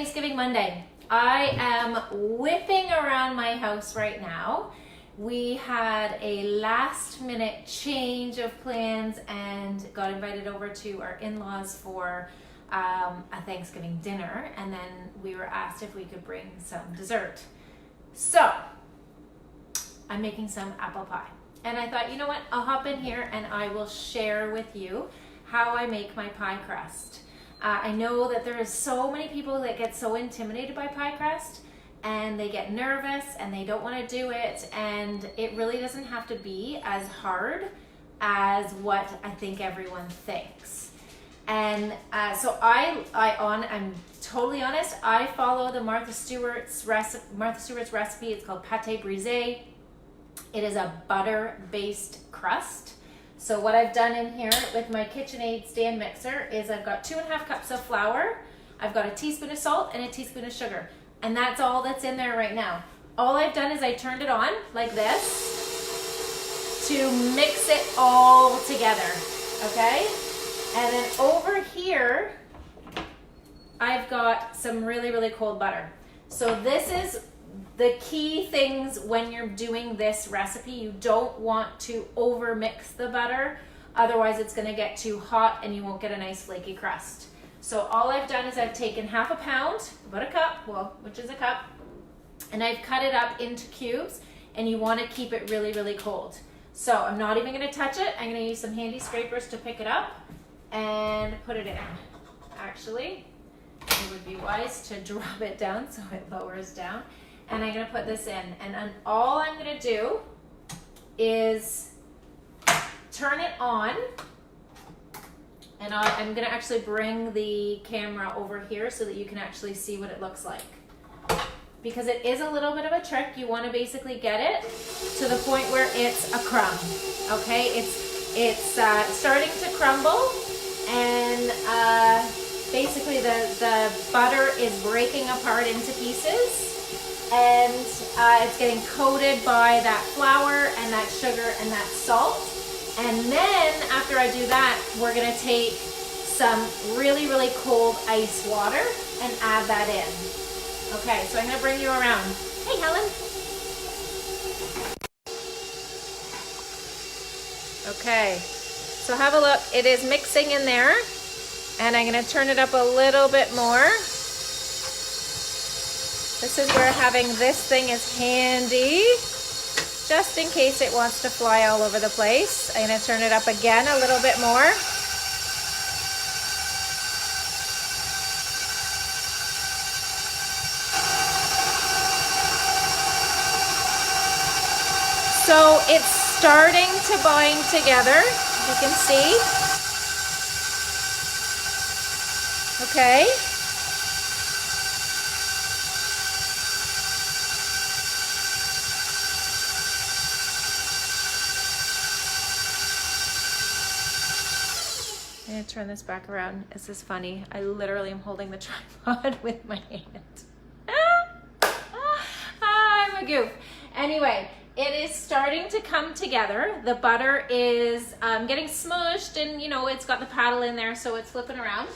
Thanksgiving Monday. I am whipping around my house right now. We had a last minute change of plans and got invited over to our in-laws for a Thanksgiving dinner, and then we were asked if we could bring some dessert. So I'm making some apple pie, and I thought, you know what, I'll hop in here and I will share with you how I make my pie crust. I know that there is so many people that get so intimidated by pie crust, and they get nervous and they don't want to do it, and it really doesn't have to be as hard as what I think everyone thinks. And so I'm totally honest, I follow the Martha Stewart's recipe. It's called Pate Brisee. It is a butter-based crust. So what I've done in here with my KitchenAid stand mixer is I've got 2.5 cups of flour, I've got a teaspoon of salt and a teaspoon of sugar. And that's all that's in there right now. All I've done is I turned it on like this to mix it all together, okay? And then over here, I've got some really, really cold butter. So this is the key things when you're doing this recipe. You don't want to over mix the butter, otherwise it's gonna get too hot and you won't get a nice flaky crust. So all I've done is I've taken 1/2 pound, about a cup, well, which is a cup, and I've cut it up into cubes, and you wanna keep it really, really cold. So I'm not even gonna touch it. I'm gonna use some handy scrapers to pick it up and put it in. Actually, it would be wise to drop it down so it lowers down. And I'm gonna put this in, and all I'm gonna do is turn it on, and I'm gonna actually bring the camera over here so that you can actually see what it looks like. Because it is a little bit of a trick. You wanna basically get it to the point where it's a crumb, okay? It's starting to crumble, and basically the butter is breaking apart into pieces. And it's getting coated by that flour and that sugar and that salt. And then after I do that, we're gonna take some really, really cold ice water and add that in. Okay, so I'm gonna bring you around. Hey, Helen. Okay, so have a look. It is mixing in there, and I'm gonna turn it up a little bit more. This is where having this thing is handy, just in case it wants to fly all over the place. I'm gonna turn it up again a little bit more. So it's starting to bind together, you can see. Okay. I'm gonna turn this back around. This is funny. I literally am holding the tripod with my hand. I'm a goof. Anyway, it is starting to come together. The butter is getting smushed, and you know, it's got the paddle in there, so it's flipping around.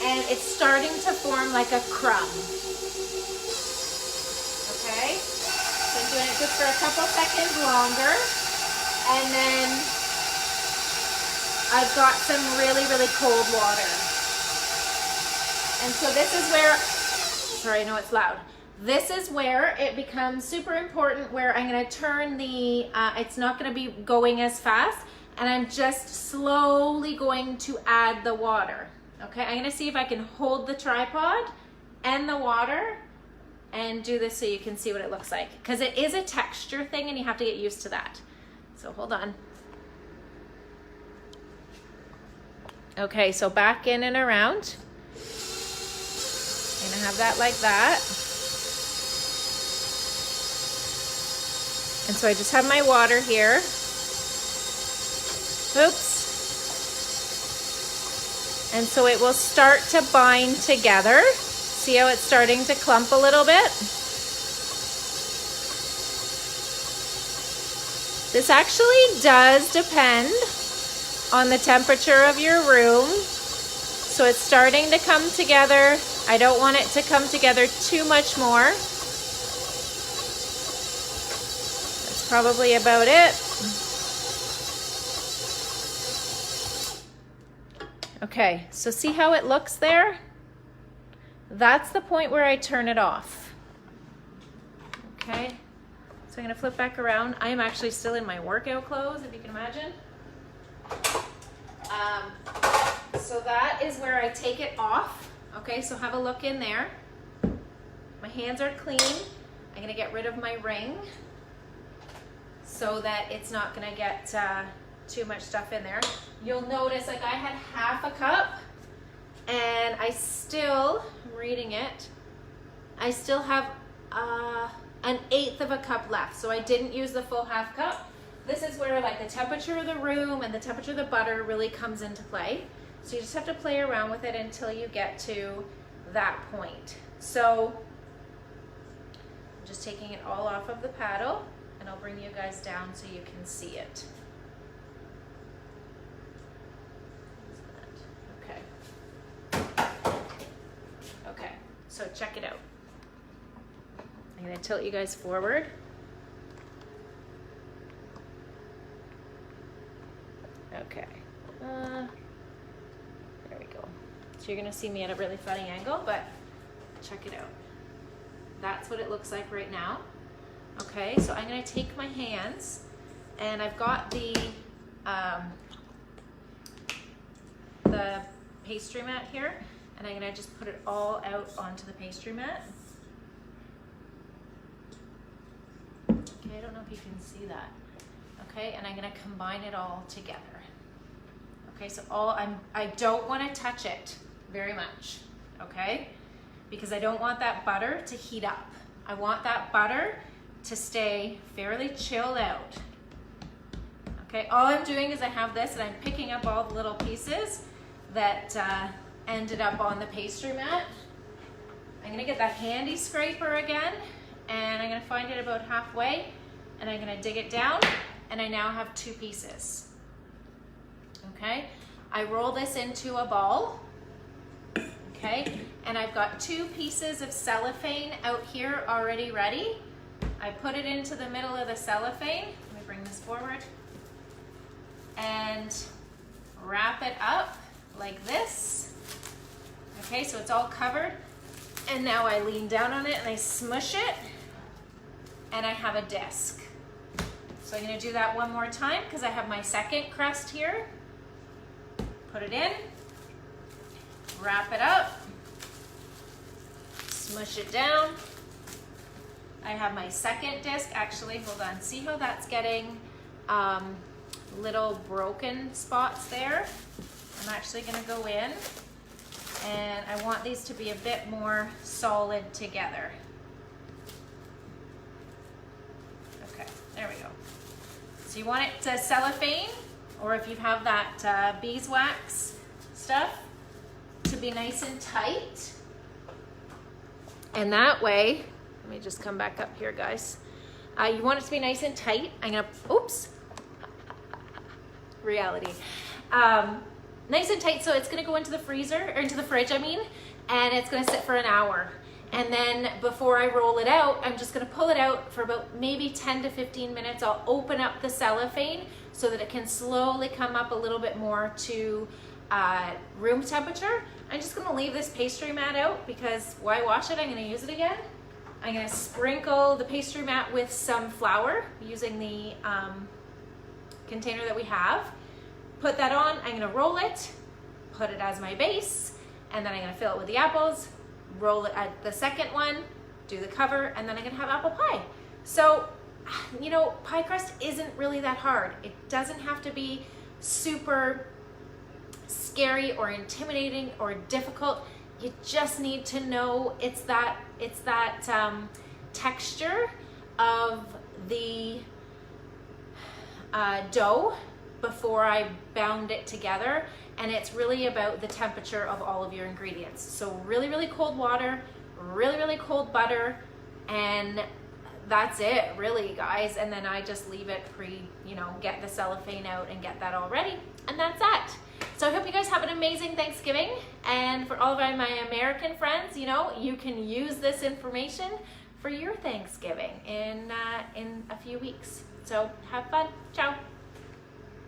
And it's starting to form like a crumb. Okay? So I'm doing it just for a couple seconds longer. And then I've got some really, really cold water. And so this is where, sorry, I know it's loud. This is where it becomes super important, where I'm gonna turn the, it's not gonna be going as fast, and I'm just slowly going to add the water. Okay, I'm gonna see if I can hold the tripod and the water and do this so you can see what it looks like. Because it is a texture thing and you have to get used to that. So hold on. Okay, so back in and around. I'm gonna have that like that. And so I just have my water here. Oops. And so it will start to bind together. See how it's starting to clump a little bit? This actually does depend on the temperature of your room. So so it's starting to come together. I don't want it to come together too much more. That's probably about it. Okay, so see how it looks there? That's the point where I turn it off. Okay, so I'm gonna flip back around. I am actually still in my workout clothes, if you can imagine. So that is where I take it off. Okay, so have a look in there. My hands are clean. I'm gonna get rid of my ring so that it's not gonna get too much stuff in there. You'll notice like I had half a cup and I still, I'm reading it, I still have an eighth of a cup left. So I didn't use the full half cup. This is where like the temperature of the room and the temperature of the butter really comes into play. So you just have to play around with it until you get to that point. So I'm just taking it all off of the paddle and I'll bring you guys down so you can see it. Okay, so check it out. I'm gonna tilt you guys forward. Okay, there we go. So you're gonna see me at a really funny angle, but check it out. That's what it looks like right now. Okay, so I'm gonna take my hands and I've got the pastry mat here, and I'm gonna just put it all out onto the pastry mat. Okay, I don't know if you can see that. Okay, and I'm gonna combine it all together. Okay, so I don't want to touch it very much, okay? Because I don't want that butter to heat up. I want that butter to stay fairly chilled out. Okay, all I'm doing is I have this and I'm picking up all the little pieces that ended up on the pastry mat. I'm gonna get that handy scraper again and I'm gonna find it about halfway and I'm gonna dig it down and I now have two pieces. Okay, I roll this into a ball, okay, and I've got two pieces of cellophane out here already ready. I put it into the middle of the cellophane. Let me bring this forward and wrap it up like this. Okay, so it's all covered, and now I lean down on it and I smush it and I have a disc. So I'm gonna do that one more time because I have my second crust here. Put it in, wrap it up, smush it down. I have my second disc. Actually, hold on, see how that's getting little broken spots there? I'm actually gonna go in and I want these to be a bit more solid together. Okay, there we go. So you want it to cellophane, or if you have that beeswax stuff, to be nice and tight. And that way, let me just come back up here, guys. You want it to be nice and tight. I'm gonna, oops, reality. Nice and tight, so it's gonna go into the freezer, or into the fridge, I mean, and it's gonna sit for an hour. And then before I roll it out, I'm just gonna pull it out for about maybe 10 to 15 minutes. I'll open up the cellophane so that it can slowly come up a little bit more to room temperature. I'm just gonna leave this pastry mat out because why wash it? I'm gonna use it again. I'm gonna sprinkle the pastry mat with some flour using the container that we have. Put that on, I'm gonna roll it, put it as my base, and then I'm gonna fill it with the apples, roll it at the second one, do the cover, and then I'm gonna have apple pie. So, you know, pie crust isn't really that hard. It doesn't have to be super scary or intimidating or difficult. You just need to know it's that texture of the dough before I bound it together, and it's really about the temperature of all of your ingredients. So really, really cold water, really, really cold butter, and that's it really, guys. And then I just leave it get the cellophane out and get that all ready, and that's that. So I hope you guys have an amazing Thanksgiving. And for all of my American friends, you know, you can use this information for your Thanksgiving in a few weeks. So have fun. Ciao.